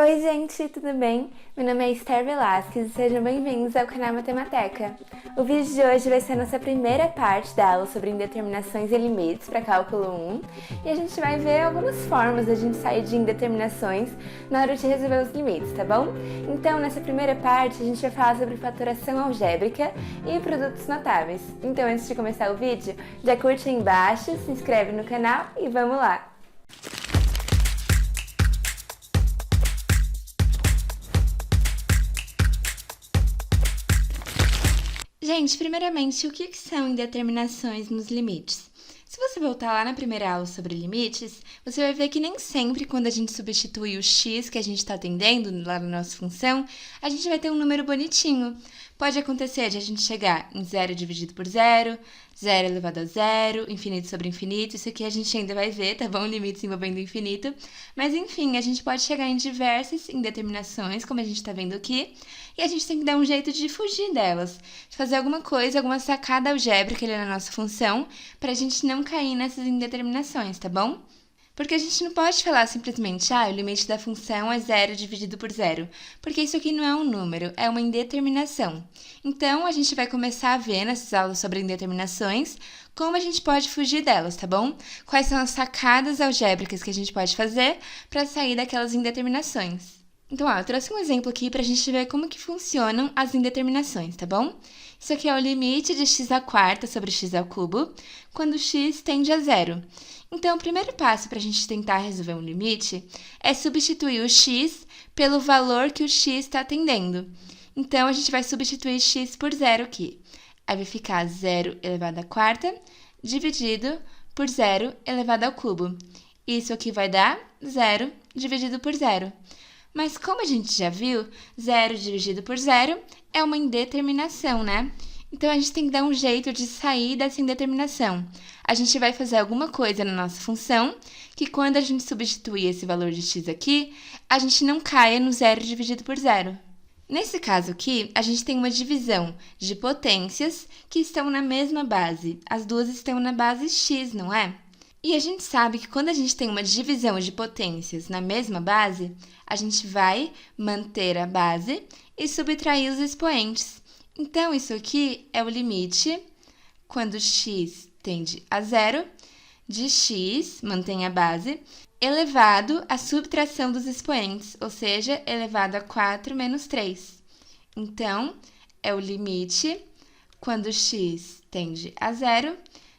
Oi gente, tudo bem? Meu nome é Esther Velasquez e sejam bem-vindos ao canal Matemateca. O vídeo de hoje vai ser a nossa primeira parte da aula sobre indeterminações e limites para cálculo 1 e a gente vai ver algumas formas da gente sair de indeterminações na hora de resolver os limites, tá bom? Então, nessa primeira parte, a gente vai falar sobre fatoração algébrica e produtos notáveis. Então, antes de começar o vídeo, já curte aí embaixo, se inscreve no canal e vamos lá! Gente, primeiramente, o que são indeterminações nos limites? Se você voltar lá na primeira aula sobre limites, você vai ver que nem sempre quando a gente substitui o x que a gente está atendendo lá na nossa função, a gente vai ter um número bonitinho. Pode acontecer de a gente chegar em 0 dividido por 0, 0 elevado a 0, infinito sobre infinito, isso aqui a gente ainda vai ver, tá bom? Limites envolvendo infinito. Mas enfim, a gente pode chegar em diversas indeterminações, como a gente está vendo aqui, e a gente tem que dar um jeito de fugir delas, de fazer alguma coisa, alguma sacada algébrica ali na nossa função, para a gente não cair nessas indeterminações, tá bom? Porque a gente não pode falar simplesmente, o limite da função é 0 dividido por 0, porque isso aqui não é um número, é uma indeterminação. Então, a gente vai começar a ver nessas aulas sobre indeterminações como a gente pode fugir delas, tá bom? Quais são as sacadas algébricas que a gente pode fazer para sair daquelas indeterminações. Então, eu trouxe um exemplo aqui para a gente ver como que funcionam as indeterminações, tá bom? Isso aqui é o limite de x à quarta sobre x ao cubo, quando x tende a 0. Então, o primeiro passo para a gente tentar resolver um limite é substituir o x pelo valor que o x está tendendo. Então, a gente vai substituir x por 0 aqui. Aí vai ficar 0 elevado à quarta dividido por 0 elevado ao cubo. Isso aqui vai dar 0 dividido por 0. Mas como a gente já viu, 0 dividido por 0 é uma indeterminação, né? Então, a gente tem que dar um jeito de sair dessa indeterminação. A gente vai fazer alguma coisa na nossa função que quando a gente substituir esse valor de x aqui, a gente não caia no 0 dividido por 0. Nesse caso aqui, a gente tem uma divisão de potências que estão na mesma base. As duas estão na base x, não é? E a gente sabe que quando a gente tem uma divisão de potências na mesma base, a gente vai manter a base e subtrair os expoentes. Então, isso aqui é o limite, quando x tende a 0, de x, mantém a base, elevado à subtração dos expoentes, ou seja, elevado a 4 menos 3. Então, é o limite, quando x tende a 0,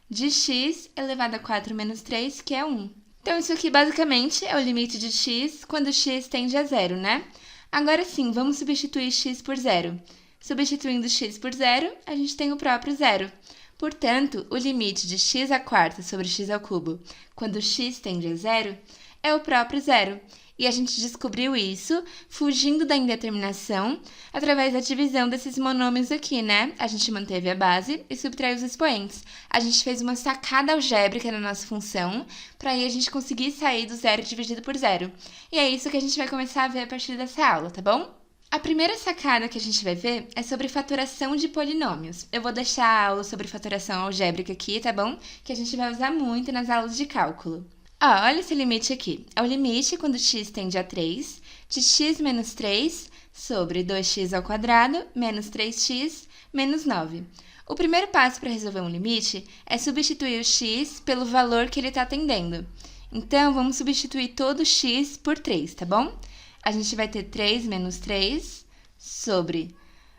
de x elevado a 4 menos 3, que é 1. Então, isso aqui basicamente é o limite de x quando x tende a 0, né? Agora sim, vamos substituir x por 0. Substituindo x por 0, a gente tem o próprio 0. Portanto, o limite de x à quarta sobre x ao cubo, quando x tende a 0, é o próprio 0. E a gente descobriu isso fugindo da indeterminação através da divisão desses monômios aqui, né? A gente manteve a base e subtraiu os expoentes. A gente fez uma sacada algébrica na nossa função para aí a gente conseguir sair do 0 dividido por 0. E é isso que a gente vai começar a ver a partir dessa aula, tá bom? A primeira sacada que a gente vai ver é sobre fatoração de polinômios. Eu vou deixar a aula sobre fatoração algébrica aqui, tá bom? Que a gente vai usar muito nas aulas de cálculo. Olha esse limite aqui. É o limite quando x tende a 3, de x menos 3 sobre 2x ao quadrado menos 3x menos 9. O primeiro passo para resolver um limite é substituir o x pelo valor que ele está tendendo. Então, vamos substituir todo x por 3, tá bom? A gente vai ter 3 menos 3 sobre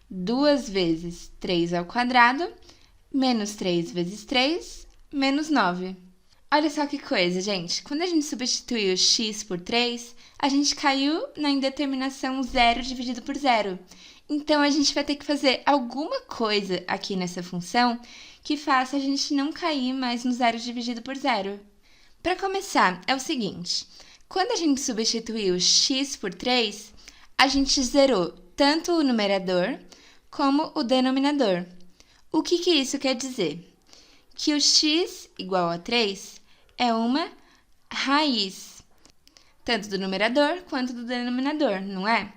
2 vezes 3 ao quadrado, menos 3 vezes 3, menos 9. Olha só que coisa, gente. Quando a gente substituiu x por 3, a gente caiu na indeterminação 0 dividido por 0. Então, a gente vai ter que fazer alguma coisa aqui nessa função que faça a gente não cair mais no 0 dividido por 0. Para começar, é o seguinte. Quando a gente substituiu x por 3, a gente zerou tanto o numerador como o denominador. O que isso quer dizer? Que o x igual a 3 é uma raiz, tanto do numerador quanto do denominador, não é?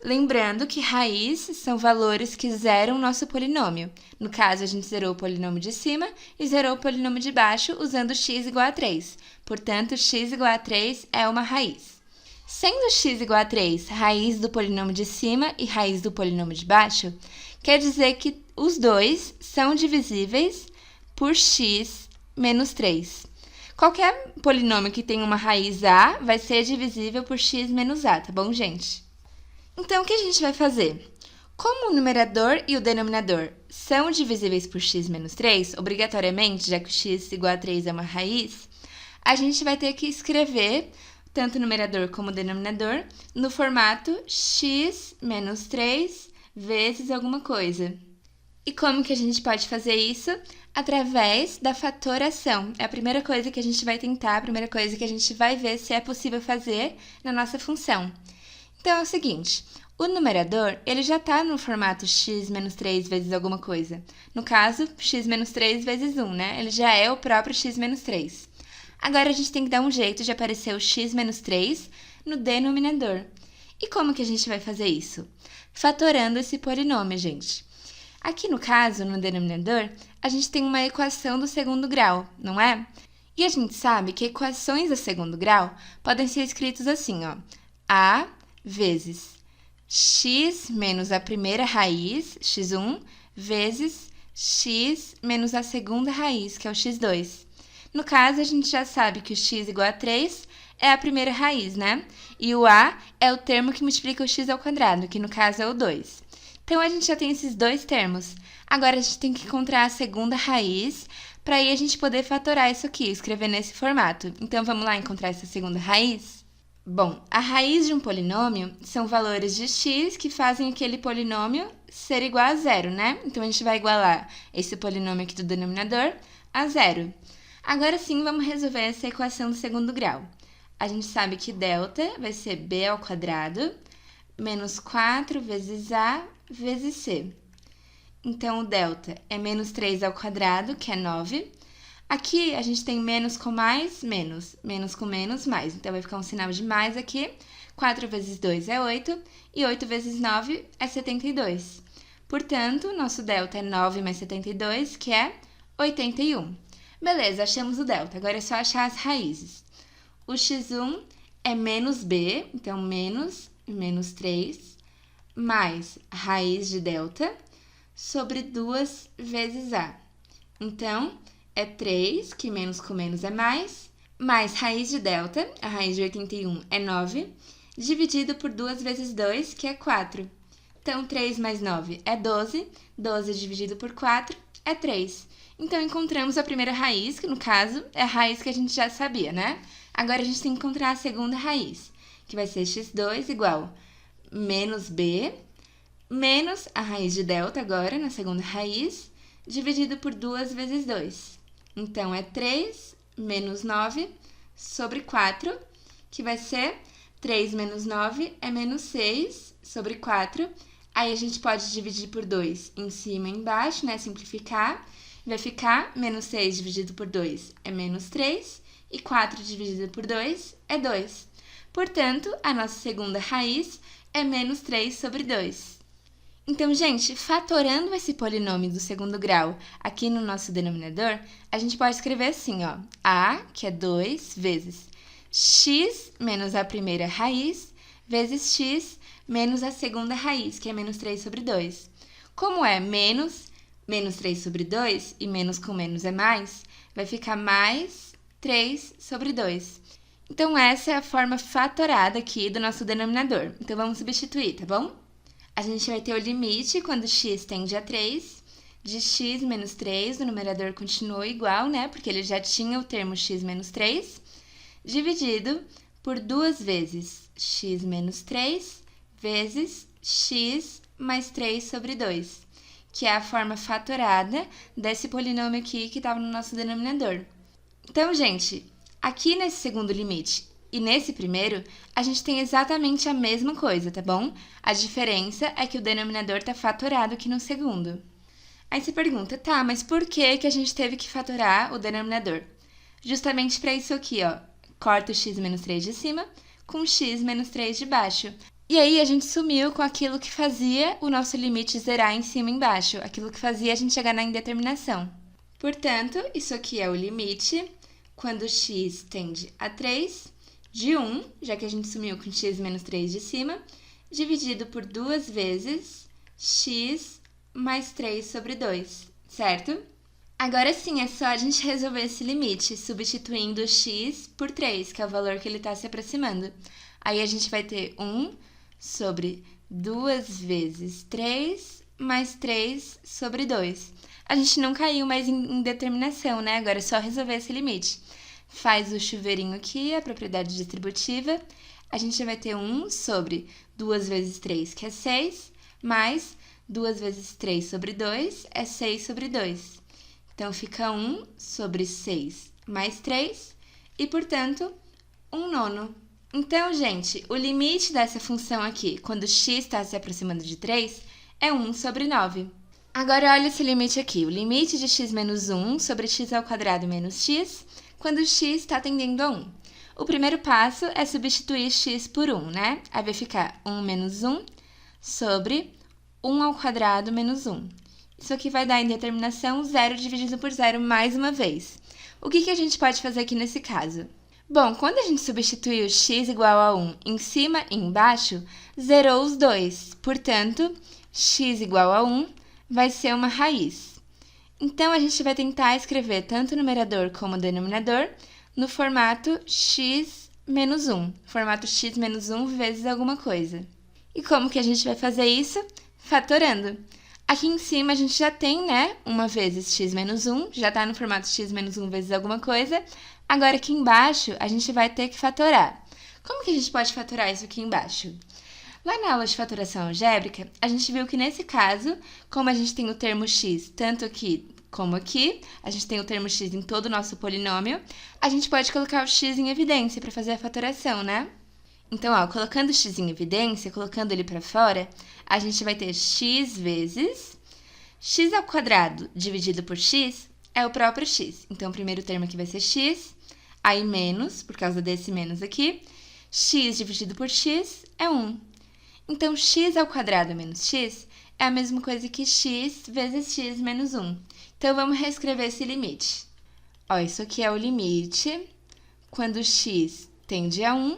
Lembrando que raiz são valores que zeram o nosso polinômio. No caso, a gente zerou o polinômio de cima e zerou o polinômio de baixo usando x igual a 3. Portanto, x igual a 3 é uma raiz. Sendo x igual a 3, raiz do polinômio de cima e raiz do polinômio de baixo, quer dizer que os dois são divisíveis por x menos 3. Qualquer polinômio que tenha uma raiz a vai ser divisível por x menos a, tá bom, gente? Então, o que a gente vai fazer? Como o numerador e o denominador são divisíveis por x menos 3, obrigatoriamente, já que o x igual a 3 é uma raiz, a gente vai ter que escrever tanto o numerador como o denominador no formato x menos 3 vezes alguma coisa. E como que a gente pode fazer isso? Através da fatoração. É a primeira coisa que a gente vai tentar, a primeira coisa que a gente vai ver se é possível fazer na nossa função. Então, é o seguinte, o numerador, ele já está no formato x menos 3 vezes alguma coisa. No caso, x menos 3 vezes 1, né? Ele já é o próprio x menos 3. Agora, a gente tem que dar um jeito de aparecer o x menos 3 no denominador. E como que a gente vai fazer isso? Fatorando esse polinômio, gente. Aqui no caso, no denominador, a gente tem uma equação do segundo grau, não é? E a gente sabe que equações do segundo grau podem ser escritas assim, ó. A vezes x menos a primeira raiz, x1, vezes x menos a segunda raiz, que é o x2. No caso, a gente já sabe que o x igual a 3 é a primeira raiz, né? E o a é o termo que multiplica o x ao quadrado, que no caso é o 2. Então, a gente já tem esses dois termos. Agora, a gente tem que encontrar a segunda raiz, para aí a gente poder fatorar isso aqui, escrever nesse formato. Então, vamos lá encontrar essa segunda raiz? Bom, a raiz de um polinômio são valores de x que fazem aquele polinômio ser igual a zero, né? Então, a gente vai igualar esse polinômio aqui do denominador a zero. Agora sim, vamos resolver essa equação do segundo grau. A gente sabe que delta vai ser b ao quadrado menos 4 vezes a vezes c. Então, o delta é menos 3 ao quadrado, que é 9. Aqui, a gente tem menos com mais, menos. Menos com menos, mais. Então, vai ficar um sinal de mais aqui. 4 vezes 2 é 8. E 8 vezes 9 é 72. Portanto, nosso delta é 9 mais 72, que é 81. Beleza, achamos o delta. Agora é só achar as raízes. O x1 é menos b, então menos 3, mais raiz de delta, sobre 2 vezes a. Então, é 3, que menos com menos é mais raiz de delta, a raiz de 81 é 9, dividido por 2 vezes 2, que é 4. Então, 3 mais 9 é 12, 12 dividido por 4 é 3. Então, encontramos a primeira raiz, que no caso é a raiz que a gente já sabia, né? Agora, a gente tem que encontrar a segunda raiz, que vai ser x2 igual menos b, menos a raiz de delta agora, na segunda raiz, dividido por 2 vezes 2. Então, é 3 menos 9 sobre 4, que vai ser 3 menos 9 é menos 6 sobre 4. Aí, a gente pode dividir por 2 em cima e embaixo, né? Simplificar. Vai ficar menos 6 dividido por 2 é menos 3, e 4 dividido por 2 é 2. Portanto, a nossa segunda raiz é menos 3 sobre 2. Então, gente, fatorando esse polinômio do segundo grau aqui no nosso denominador, a gente pode escrever assim, ó. A, que é 2, vezes x menos a primeira raiz, vezes x menos a segunda raiz, que é menos 3 sobre 2. Como é menos 3 sobre 2, e menos com menos é mais, vai ficar mais 3 sobre 2. Então, essa é a forma fatorada aqui do nosso denominador. Então, vamos substituir, tá bom? A gente vai ter o limite quando x tende a 3, de x menos 3, o numerador continua igual, né? Porque ele já tinha o termo x menos 3, dividido por 2 vezes x menos 3, vezes x mais 3 sobre 2, que é a forma fatorada desse polinômio aqui que estava no nosso denominador. Então, gente, aqui nesse segundo limite e nesse primeiro, a gente tem exatamente a mesma coisa, tá bom? A diferença é que o denominador está fatorado aqui no segundo. Aí você pergunta, tá, mas por que a gente teve que fatorar o denominador? Justamente para isso aqui, ó. Corta o x menos 3 de cima com o x menos 3 de baixo. E aí, a gente sumiu com aquilo que fazia o nosso limite zerar em cima e embaixo, aquilo que fazia a gente chegar na indeterminação. Portanto, isso aqui é o limite quando x tende a 3 de 1, já que a gente sumiu com x menos 3 de cima, dividido por 2 vezes x mais 3 sobre 2, certo? Agora sim, é só a gente resolver esse limite, substituindo x por 3, que é o valor que ele está se aproximando. Aí a gente vai ter 1 sobre 2 vezes 3 mais 3 sobre 2. A gente não caiu mais em determinação, né? Agora é só resolver esse limite. Faz o chuveirinho aqui, a propriedade distributiva. A gente vai ter 1 sobre 2 vezes 3, que é 6, mais 2 vezes 3 sobre 2 é 6 sobre 2. Então, fica 1 sobre 6 mais 3 e, portanto, 1 nono. Então, gente, o limite dessa função aqui, quando x está se aproximando de 3, é 1 sobre 9. Agora, olha esse limite aqui. O limite de x menos 1 sobre x ao quadrado menos x, quando x está tendendo a 1. O primeiro passo é substituir x por 1, né? Aí vai ficar 1 menos 1 sobre 1 ao quadrado menos 1. Isso aqui vai dar em determinação 0 dividido por 0 mais uma vez. O que a gente pode fazer aqui nesse caso? Bom, quando a gente substitui o x igual a 1 em cima e embaixo, zerou os dois. Portanto, x igual a 1 vai ser uma raiz. Então, a gente vai tentar escrever tanto o numerador como o denominador no formato x menos 1. Formato x menos 1 vezes alguma coisa. E como que a gente vai fazer isso? Fatorando. Aqui em cima a gente já tem, né, 1 vezes x menos 1, já está no formato x menos 1 vezes alguma coisa. Agora aqui embaixo a gente vai ter que fatorar. Como que a gente pode fatorar isso aqui embaixo? Lá na aula de fatoração algébrica, a gente viu que nesse caso, como a gente tem o termo x tanto aqui como aqui, a gente tem o termo x em todo o nosso polinômio, a gente pode colocar o x em evidência para fazer a fatoração, né? Então, ó, colocando o x em evidência, colocando ele para fora, a gente vai ter x vezes x ao quadrado dividido por x é o próprio x. Então, o primeiro termo aqui vai ser x, aí menos, por causa desse menos aqui, x dividido por x é 1. Então, x ao quadrado menos x é a mesma coisa que x vezes x menos 1. Então, vamos reescrever esse limite. Ó, isso aqui é o limite quando x tende a 1,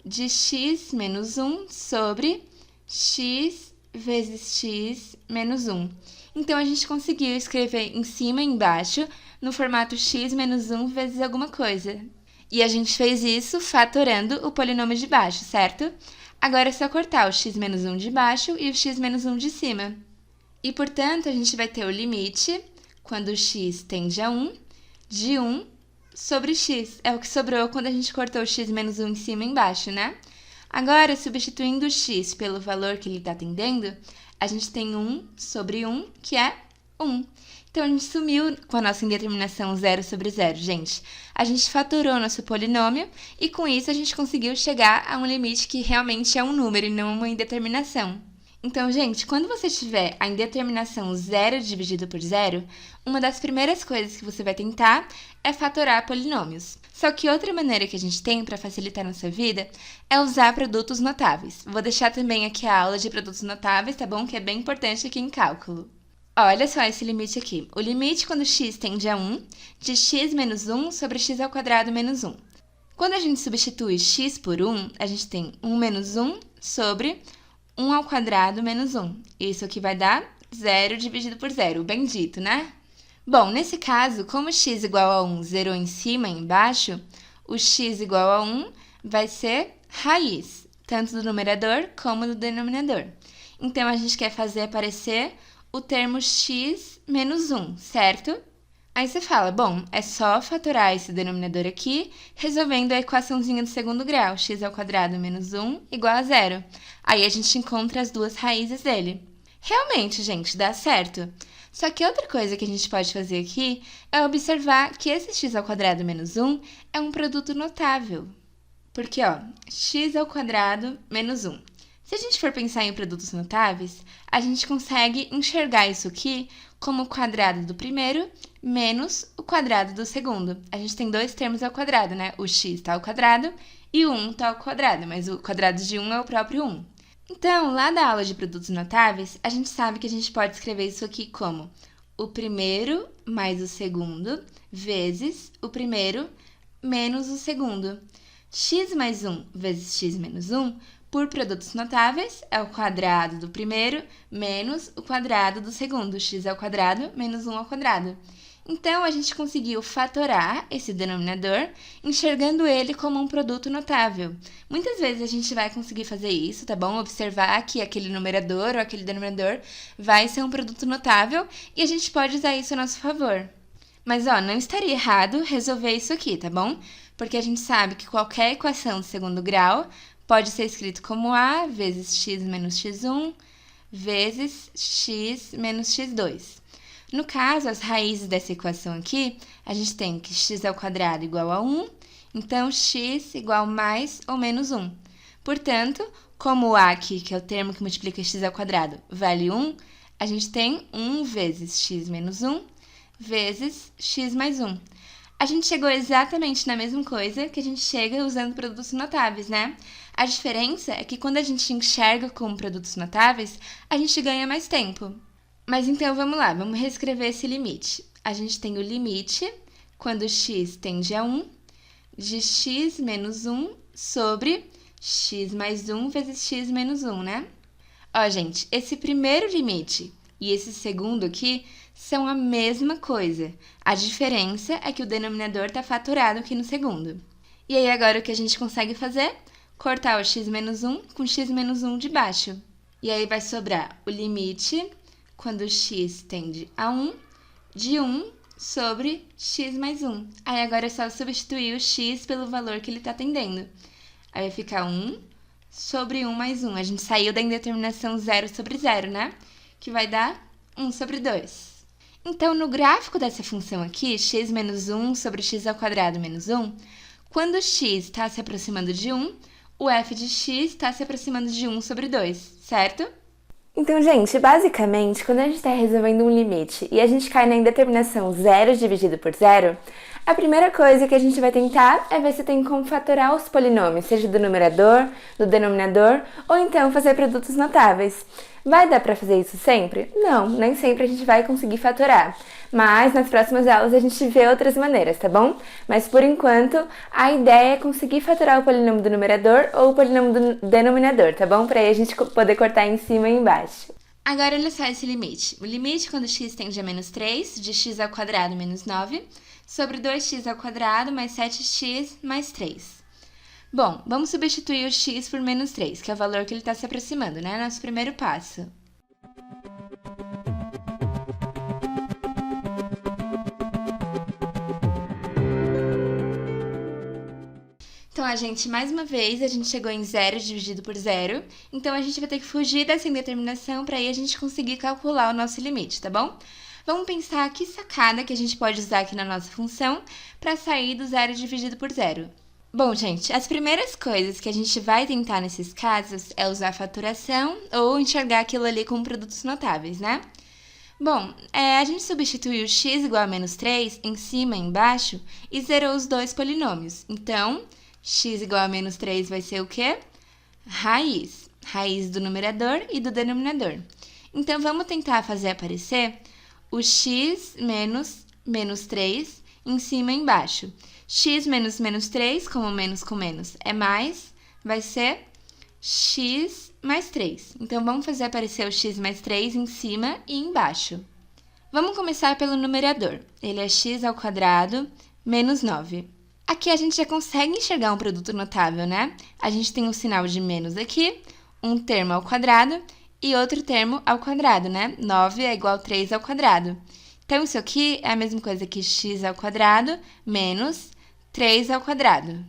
de x menos 1 sobre x vezes x menos 1. Então, a gente conseguiu escrever em cima e embaixo no formato x menos 1 vezes alguma coisa. E a gente fez isso fatorando o polinômio de baixo, certo? Agora é só cortar o x menos 1 de baixo e o x menos 1 de cima. E, portanto, a gente vai ter o limite, quando x tende a 1, de 1 sobre x. É o que sobrou quando a gente cortou o x menos 1 em cima e embaixo, né? Agora, substituindo o x pelo valor que ele está tendendo, a gente tem 1 sobre 1, que é 1. Então, a gente sumiu com a nossa indeterminação 0 sobre 0, gente. A gente fatorou nosso polinômio e, com isso, a gente conseguiu chegar a um limite que realmente é um número e não uma indeterminação. Então, gente, quando você tiver a indeterminação 0 dividido por 0, uma das primeiras coisas que você vai tentar é fatorar polinômios. Só que outra maneira que a gente tem para facilitar a nossa vida é usar produtos notáveis. Vou deixar também aqui a aula de produtos notáveis, tá bom? Que é bem importante aqui em cálculo. Olha só esse limite aqui. O limite quando x tende a 1, de x menos 1 sobre x ao quadrado menos 1. Quando a gente substitui x por 1, a gente tem 1 menos 1 sobre 1 ao quadrado menos 1. Isso aqui vai dar 0 dividido por 0, o bendito, né? Bom, nesse caso, como x igual a 1 zerou em cima e embaixo, o x igual a 1 vai ser raiz, tanto do numerador como do denominador. Então, a gente quer fazer aparecer o termo x menos 1, certo? Aí você fala, bom, é só fatorar esse denominador aqui, resolvendo a equaçãozinha do segundo grau, x ao quadrado menos 1 igual a 0. Aí a gente encontra as duas raízes dele. Realmente, gente, dá certo. Só que outra coisa que a gente pode fazer aqui é observar que esse x ao quadrado menos 1 é um produto notável. Porque, ó, x ao quadrado menos 1. Se a gente for pensar em produtos notáveis, a gente consegue enxergar isso aqui como o quadrado do primeiro menos o quadrado do segundo. A gente tem dois termos ao quadrado, né? O x está ao quadrado e o 1 está ao quadrado, mas o quadrado de 1 é o próprio 1. Então, lá da aula de produtos notáveis, a gente sabe que a gente pode escrever isso aqui como o primeiro mais o segundo vezes o primeiro menos o segundo. x mais 1 vezes x menos 1, por produtos notáveis, é o quadrado do primeiro menos o quadrado do segundo, x ao quadrado menos 1 ao quadrado. Então, a gente conseguiu fatorar esse denominador, enxergando ele como um produto notável. Muitas vezes a gente vai conseguir fazer isso, tá bom? Observar que aquele numerador ou aquele denominador vai ser um produto notável e a gente pode usar isso a nosso favor. Mas, não estaria errado resolver isso aqui, tá bom? Porque a gente sabe que qualquer equação de segundo grau pode ser escrito como a vezes x menos x1 vezes x menos x2. No caso, as raízes dessa equação aqui, a gente tem que x ao quadrado igual a 1, então x igual mais ou menos 1. Portanto, como o a aqui, que é o termo que multiplica x ao quadrado, vale 1, a gente tem 1 vezes x menos 1 vezes x mais 1. A gente chegou exatamente na mesma coisa que a gente chega usando produtos notáveis, né? A diferença é que quando a gente enxerga como produtos notáveis, a gente ganha mais tempo. Mas então, vamos lá, vamos reescrever esse limite. A gente tem o limite, quando x tende a 1, de x menos 1 sobre x mais 1 vezes x menos 1, né? Gente, esse primeiro limite e esse segundo aqui são a mesma coisa. A diferença é que o denominador está fatorado aqui no segundo. E aí, agora o que a gente consegue fazer? Cortar o x menos 1 com x menos 1 de baixo. E aí vai sobrar o limite, quando x tende a 1, de 1 sobre x mais 1. Aí agora é só substituir o x pelo valor que ele está tendendo. Aí vai ficar 1 sobre 1 mais 1. A gente saiu da indeterminação 0 sobre 0, né? Que vai dar 1 sobre 2. Então, no gráfico dessa função aqui, x menos 1 sobre x ao quadrado menos 1, quando x está se aproximando de 1, o f de x está se aproximando de 1 sobre 2, certo? Então, gente, basicamente, quando a gente está resolvendo um limite e a gente cai na indeterminação 0 dividido por 0, a primeira coisa que a gente vai tentar é ver se tem como fatorar os polinômios, seja do numerador, do denominador, ou então fazer produtos notáveis. Vai dar para fazer isso sempre? Não, nem sempre a gente vai conseguir fatorar. Mas nas próximas aulas a gente vê outras maneiras, tá bom? Mas por enquanto, a ideia é conseguir fatorar o polinômio do numerador ou o polinômio do denominador, tá bom? Para aí a gente poder cortar em cima e embaixo. Agora, olha só esse limite. O limite, quando x tende a menos 3, de x ao quadrado menos 9, sobre 2x ao quadrado mais 7x mais 3. Bom, vamos substituir o x por menos 3, que é o valor que ele está se aproximando, né? Nosso primeiro passo. Então, mais uma vez, a gente chegou em 0 dividido por 0. Então, a gente vai ter que fugir dessa indeterminação para aí a gente conseguir calcular o nosso limite, tá bom? Vamos pensar que sacada que a gente pode usar aqui na nossa função para sair do 0 dividido por 0. Bom, gente, as primeiras coisas que a gente vai tentar nesses casos é usar fatoração ou enxergar aquilo ali como produtos notáveis, né? Bom, a gente substituiu o x igual a menos 3 em cima e embaixo e zerou os dois polinômios. Então, x igual a menos 3 vai ser o quê? Raiz. Raiz do numerador e do denominador. Então, vamos tentar fazer aparecer o x menos menos 3 em cima e embaixo. X menos menos 3, como menos com menos é mais, vai ser x mais 3. Então, vamos fazer aparecer o x mais 3 em cima e embaixo. Vamos começar pelo numerador. Ele é x ao quadrado menos 9. Aqui a gente já consegue enxergar um produto notável, né? A gente tem um sinal de menos aqui, um termo ao quadrado e outro termo ao quadrado, né? 9 é igual a 3 ao quadrado. Então, isso aqui é a mesma coisa que x ao quadrado menos 3 ao quadrado.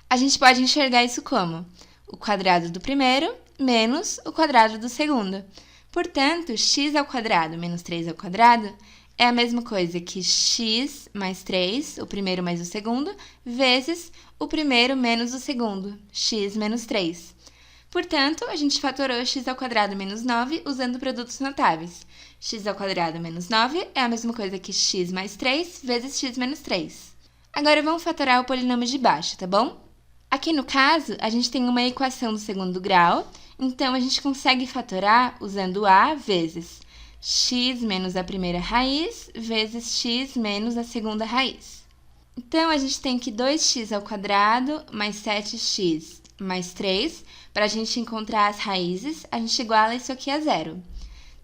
A gente pode enxergar isso como o quadrado do primeiro menos o quadrado do segundo. Portanto, x ao quadrado menos 3 ao quadrado é a mesma coisa que x mais 3, o primeiro mais o segundo, vezes o primeiro menos o segundo, x menos 3. Portanto, a gente fatorou x ao quadrado menos 9 usando produtos notáveis. X ao quadrado menos 9 é a mesma coisa que x mais 3 vezes x menos 3. Agora, vamos fatorar o polinômio de baixo, tá bom? Aqui no caso, a gente tem uma equação do segundo grau, então a gente consegue fatorar usando a vezes x menos a primeira raiz vezes x menos a segunda raiz. Então, a gente tem que 2x² mais 7x mais 3. Para a gente encontrar as raízes, a gente iguala isso aqui a zero.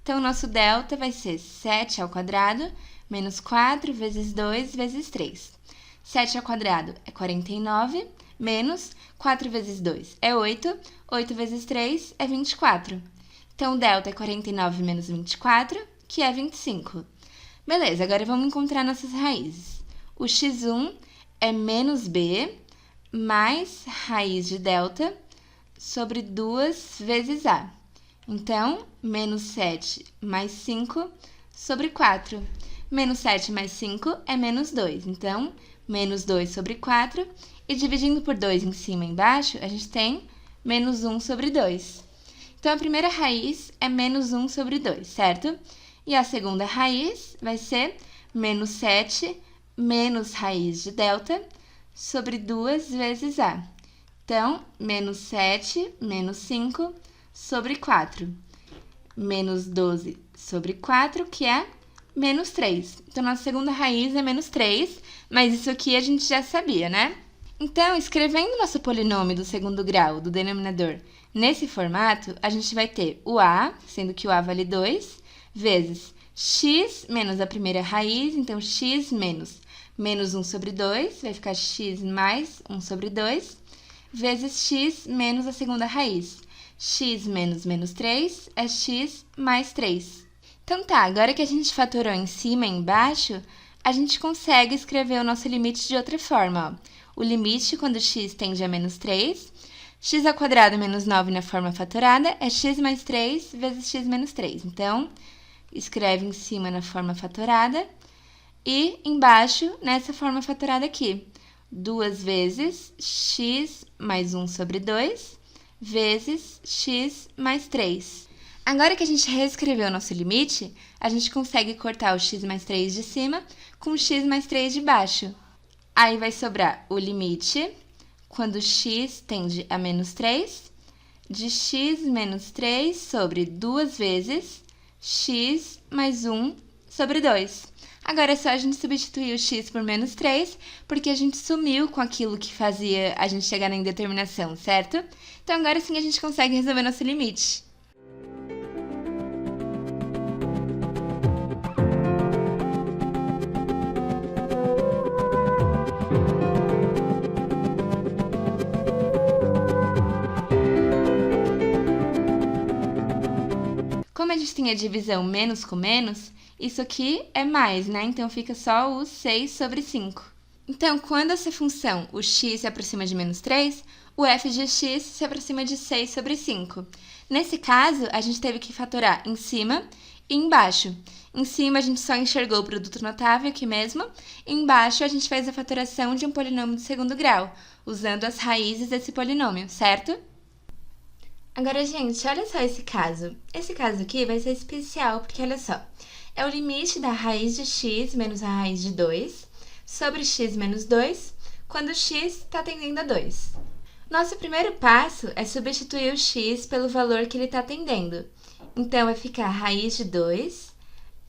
Então, o nosso delta vai ser 7² menos 4 vezes 2 vezes 3. 7² é 49, menos 4 vezes 2 é 8, 8 vezes 3 é 24. Então, o delta é 49 menos 24, que é 25. Beleza, agora vamos encontrar nossas raízes. O x1 é menos b mais raiz de delta sobre 2 vezes a. Então, menos 7 mais 5 sobre 4. Menos 7 mais 5 é menos 2. Então, menos 2 sobre 4. E dividindo por 2 em cima e embaixo, a gente tem menos 1 sobre 2. Então, a primeira raiz é menos 1 sobre 2, certo? E a segunda raiz vai ser menos 7 menos raiz de delta sobre 2 vezes a. Então, menos 7 menos 5 sobre 4. Menos 12 sobre 4, que é menos 3. Então, nossa segunda raiz é menos 3, mas isso aqui a gente já sabia, né? Então, escrevendo nosso polinômio do segundo grau do denominador nesse formato, a gente vai ter o a, sendo que o a vale 2, vezes x menos a primeira raiz, então x menos 1 sobre 2, vai ficar x mais 1 sobre 2, vezes x menos a segunda raiz. X menos menos 3 é x mais 3. Então tá, agora que a gente fatorou em cima e embaixo, a gente consegue escrever o nosso limite de outra forma, ó. O limite, quando x tende a menos 3, x² menos 9 na forma fatorada é x mais 3 vezes x menos 3. Então, escreve em cima na forma fatorada e embaixo nessa forma fatorada aqui. 2 vezes x mais 1 sobre 2 vezes x mais 3. Agora que a gente reescreveu o nosso limite, a gente consegue cortar o x mais 3 de cima com o x mais 3 de baixo. Aí vai sobrar o limite, quando x tende a menos 3, de x menos 3 sobre 2 vezes x mais 1 sobre 2. Agora é só a gente substituir o x por menos 3, porque a gente sumiu com aquilo que fazia a gente chegar na indeterminação, certo? Então agora sim a gente consegue resolver nosso limite. Como a gente tem a divisão menos com menos, isso aqui é mais, né? Então, fica só o 6 sobre 5. Então, quando essa função, o x, se aproxima de menos 3, o f de x se aproxima de 6 sobre 5. Nesse caso, a gente teve que fatorar em cima e embaixo. Em cima, a gente só enxergou o produto notável aqui mesmo. E embaixo, a gente fez a fatoração de um polinômio de segundo grau, usando as raízes desse polinômio, certo? Agora, gente, olha só esse caso. Esse caso aqui vai ser especial, porque olha só. É o limite da raiz de x menos a raiz de 2 sobre x menos 2, quando x está tendendo a 2. Nosso primeiro passo é substituir o x pelo valor que ele está tendendo. Então, vai ficar raiz de 2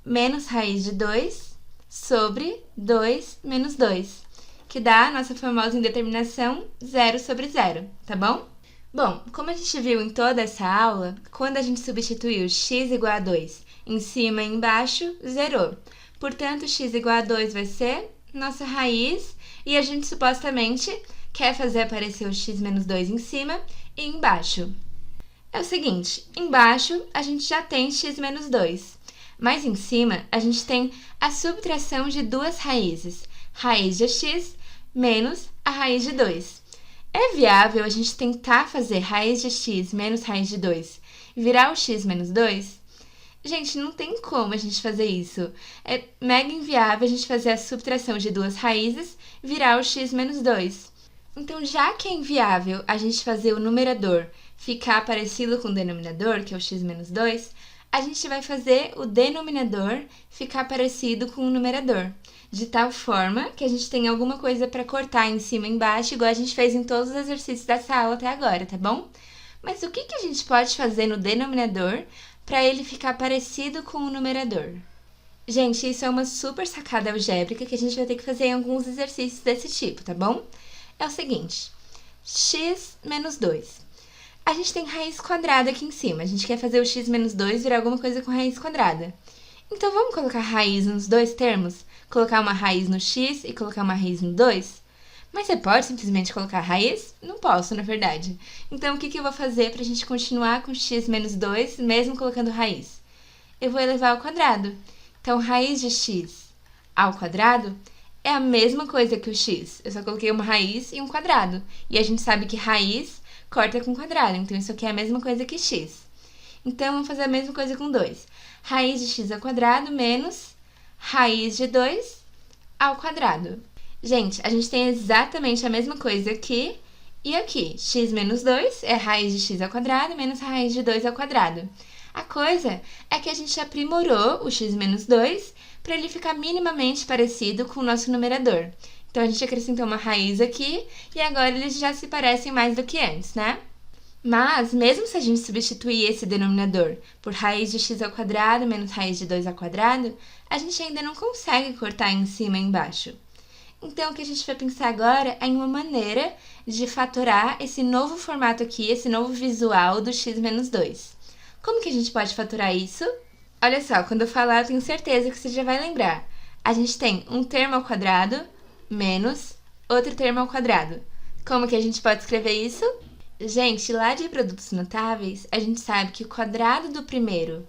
menos raiz de 2 sobre 2 menos 2, que dá a nossa famosa indeterminação 0 sobre 0, tá bom? Bom, como a gente viu em toda essa aula, quando a gente substituiu x igual a 2 em cima e embaixo, zerou. Portanto, x igual a 2 vai ser nossa raiz e a gente supostamente quer fazer aparecer o x menos 2 em cima e embaixo. É o seguinte, embaixo a gente já tem x menos 2, mas em cima a gente tem a subtração de duas raízes, raiz de x menos a raiz de 2. É viável a gente tentar fazer raiz de x menos raiz de 2 virar o x menos 2? Gente, não tem como a gente fazer isso. É mega inviável a gente fazer a subtração de duas raízes virar o x menos 2. Então, já que é inviável a gente fazer o numerador ficar parecido com o denominador, que é o x menos 2, a gente vai fazer o denominador ficar parecido com o numerador, de tal forma que a gente tem alguma coisa para cortar em cima e embaixo, igual a gente fez em todos os exercícios dessa aula até agora, tá bom? Mas o que a gente pode fazer no denominador para ele ficar parecido com o numerador? Gente, isso é uma super sacada algébrica que a gente vai ter que fazer em alguns exercícios desse tipo, tá bom? É o seguinte, x menos 2. A gente tem raiz quadrada aqui em cima, a gente quer fazer o x menos 2 virar alguma coisa com raiz quadrada. Então, vamos colocar raiz nos dois termos? Colocar uma raiz no x e colocar uma raiz no 2? Mas você pode simplesmente colocar raiz? Não posso, na verdade. Então, o que eu vou fazer para a gente continuar com x menos 2, mesmo colocando raiz? Eu vou elevar ao quadrado. Então, raiz de x ao quadrado é a mesma coisa que o x. Eu só coloquei uma raiz e um quadrado. E a gente sabe que raiz corta com quadrado. Então, isso aqui é a mesma coisa que x. Então, vamos fazer a mesma coisa com 2. Raiz de x ao quadrado menos raiz de 2 ao quadrado. Gente, a gente tem exatamente a mesma coisa aqui e aqui. X menos 2 é raiz de x ao quadrado menos raiz de 2 ao quadrado. A coisa é que a gente aprimorou o x menos 2 para ele ficar minimamente parecido com o nosso numerador. Então, a gente acrescentou uma raiz aqui e agora eles já se parecem mais do que antes, né? Mas, mesmo se a gente substituir esse denominador por raiz de x ao quadrado menos raiz de 2 ao quadrado, a gente ainda não consegue cortar em cima e embaixo. Então, o que a gente vai pensar agora é em uma maneira de fatorar esse novo formato aqui, esse novo visual do x menos 2. Como que a gente pode fatorar isso? Olha só, quando eu falar, eu tenho certeza que você já vai lembrar. A gente tem um termo ao quadrado menos outro termo ao quadrado. Como que a gente pode escrever isso? Gente, lá de produtos notáveis, a gente sabe que o quadrado do primeiro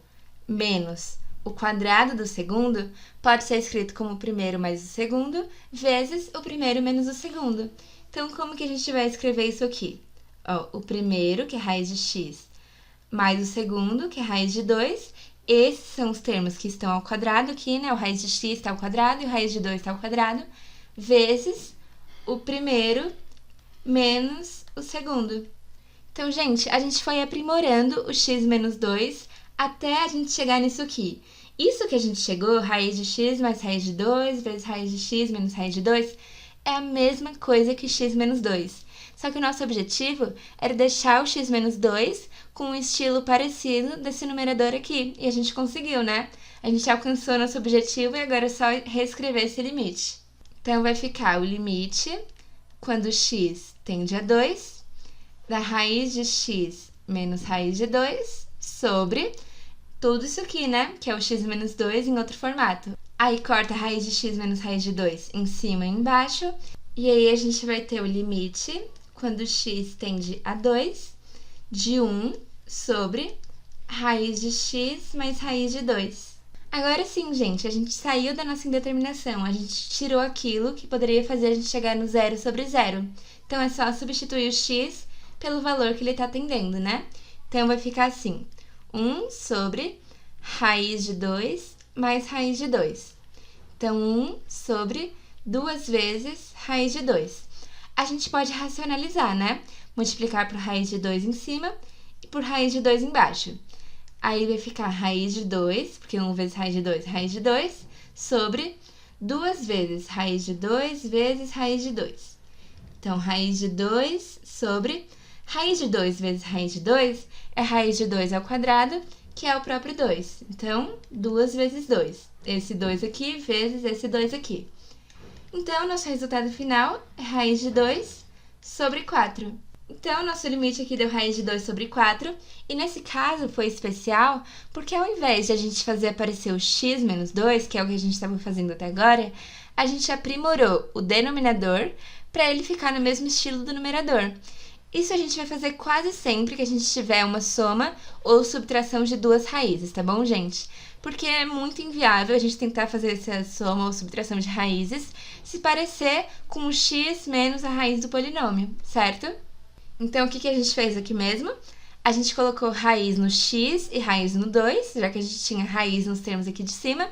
menos o quadrado do segundo pode ser escrito como o primeiro mais o segundo, vezes o primeiro menos o segundo. Então, como que a gente vai escrever isso aqui? Ó, o primeiro, que é raiz de x, mais o segundo, que é raiz de 2. Esses são os termos que estão ao quadrado aqui, né? O raiz de x está ao quadrado e o raiz de 2 está ao quadrado, vezes o primeiro menos o segundo. Então, gente, a gente foi aprimorando o x menos 2 até a gente chegar nisso aqui. Isso que a gente chegou, raiz de x mais raiz de 2 vezes raiz de x menos raiz de 2, é a mesma coisa que x menos 2. Só que o nosso objetivo era deixar o x menos 2 com um estilo parecido desse numerador aqui. E a gente conseguiu, né? A gente alcançou nosso objetivo e agora é só reescrever esse limite. Então, vai ficar o limite, quando x tende a 2, da raiz de x menos raiz de 2 sobre tudo isso aqui, né? Que é o x menos 2 em outro formato. Aí, corta a raiz de x menos raiz de 2 em cima e embaixo. E aí, a gente vai ter o limite, quando x tende a 2, de 1 sobre raiz de x mais raiz de 2. Agora sim, gente, a gente saiu da nossa indeterminação. A gente tirou aquilo que poderia fazer a gente chegar no zero sobre zero. Então, é só substituir o x pelo valor que ele está atendendo, né? Então, vai ficar assim, 1 sobre raiz de 2 mais raiz de 2. Então, 1 sobre 2 vezes raiz de 2. A gente pode racionalizar, né? Multiplicar por raiz de 2 em cima e por raiz de 2 embaixo. Aí vai ficar raiz de 2, porque 1 vezes raiz de 2, sobre 2 vezes raiz de 2 vezes raiz de 2. Então, raiz de 2 sobre raiz de 2 vezes raiz de 2 é raiz de 2 ao quadrado, que é o próprio 2. Então, 2 vezes 2. Esse 2 aqui vezes esse 2 aqui. Então, nosso resultado final é raiz de 2 sobre 4. Então, nosso limite aqui deu raiz de 2 sobre 4. E nesse caso foi especial porque ao invés de a gente fazer aparecer o x menos 2, que é o que a gente estava fazendo até agora, a gente aprimorou o denominador para ele ficar no mesmo estilo do numerador. Isso a gente vai fazer quase sempre que a gente tiver uma soma ou subtração de duas raízes, tá bom, gente? Porque é muito inviável a gente tentar fazer essa soma ou subtração de raízes se parecer com o x menos a raiz do polinômio, certo? Então, o que a gente fez aqui mesmo? A gente colocou raiz no x e raiz no 2, já que a gente tinha raiz nos termos aqui de cima,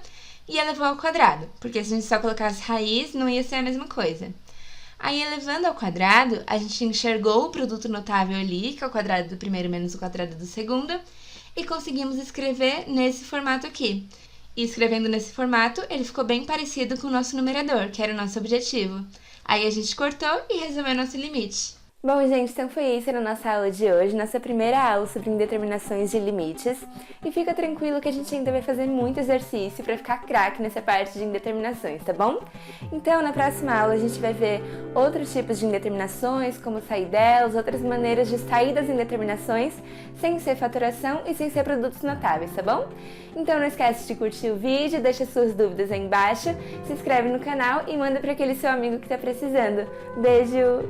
e elevou ao quadrado, porque se a gente só colocasse raiz, não ia ser a mesma coisa. Aí, elevando ao quadrado, a gente enxergou o produto notável ali, que é o quadrado do primeiro menos o quadrado do segundo, e conseguimos escrever nesse formato aqui. E escrevendo nesse formato, ele ficou bem parecido com o nosso numerador, que era o nosso objetivo. Aí, a gente cortou e resolveu nosso limite. Bom, gente, então foi isso na nossa aula de hoje, nossa primeira aula sobre indeterminações de limites. E fica tranquilo que a gente ainda vai fazer muito exercício para ficar craque nessa parte de indeterminações, tá bom? Então, na próxima aula a gente vai ver outros tipos de indeterminações, como sair delas, outras maneiras de sair das indeterminações sem ser fatoração e sem ser produtos notáveis, tá bom? Então não esquece de curtir o vídeo, deixa suas dúvidas aí embaixo, se inscreve no canal e manda para aquele seu amigo que tá precisando. Beijo!